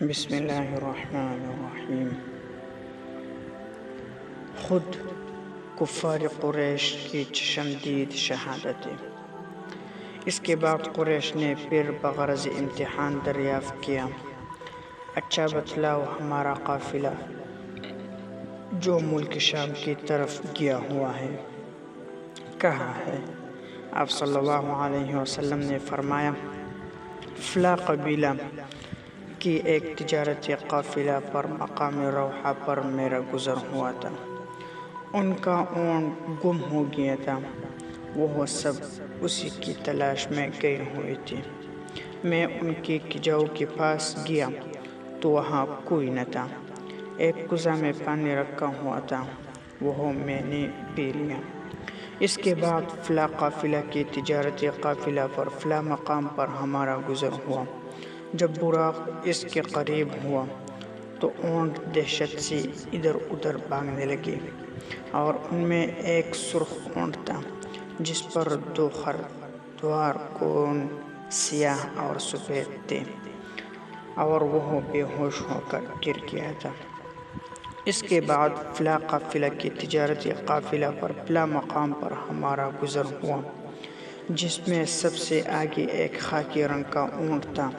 بسم اللہ الرحمن الرحیم۔ خود کفار قریش کی چشمدید شہادتیں۔ اس کے بعد قریش نے پھر بغرض امتحان دریافت کیا، اچھا بتلاؤ ہمارا قافلہ جو ملک شام کی طرف گیا ہوا ہے کہاں ہے؟ آپ صلی اللہ علیہ وسلم نے فرمایا، فلاں قبیلہ کی ایک تجارتی قافلہ پر مقام روحہ پر میرا گزر ہوا تھا، ان کا اونٹ گم ہو گیا تھا، وہ سب اسی کی تلاش میں گئے ہوئے تھے۔ میں ان کے کھجاؤ کے پاس گیا تو وہاں کوئی نہ تھا، ایک کوزہ میں پانی رکھا ہوا تھا، وہ میں نے پی لیا۔ اس کے بعد فلاں قافلہ کے تجارتی قافلہ پر فلاں مقام پر ہمارا گزر ہوا۔ جب براق اس کے قریب ہوا تو اونٹ دہشت سے ادھر ادھر بھاگنے لگے، اور ان میں ایک سرخ اونٹ تھا جس پر 2 خردوار کون سیاہ اور سفید تھے، اور وہ بے ہوش ہو کر گر گیا تھا۔ اس کے بعد فلاں قافلہ کے تجارتی قافلہ پر فلاں مقام پر ہمارا گزر ہوا، جس میں سب سے آگے ایک خاکی رنگ کا اونٹ تھا،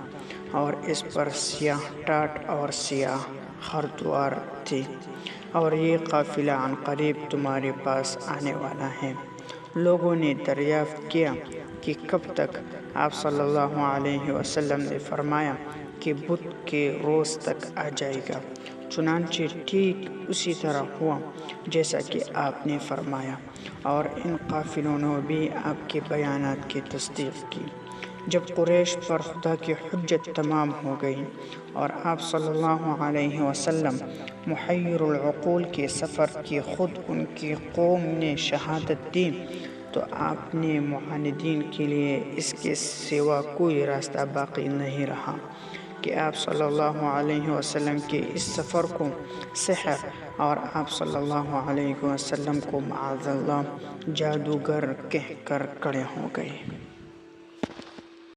اور اس پر سیاہ ٹاٹ اور سیاہ خردوار تھے، اور یہ قافلہ عنقریب تمہارے پاس آنے والا ہے۔ لوگوں نے دریافت کیا کہ کب تک؟ آپ صلی اللہ علیہ وسلم نے فرمایا کہ بدھ کے روز تک آ جائے گا۔ چنانچہ ٹھیک اسی طرح ہوا جیسا کہ آپ نے فرمایا، اور ان قافلوں نے بھی آپ کے بیانات کی تصدیق کی۔ جب قریش پر خدا کی حجت تمام ہو گئی اور آپ صلی اللہ علیہ وسلم محیر العقول کے سفر کی خود ان کی قوم نے شہادت دی، تو آپ نے معاندین کے لیے اس کے سوا کوئی راستہ باقی نہیں رہا کہ آپ صلی اللہ علیہ وسلم کے اس سفر کو سحر اور آپ صلی اللہ علیہ وسلم کو معاذ اللہ جادوگر کہہ کر کھڑے ہو گئے۔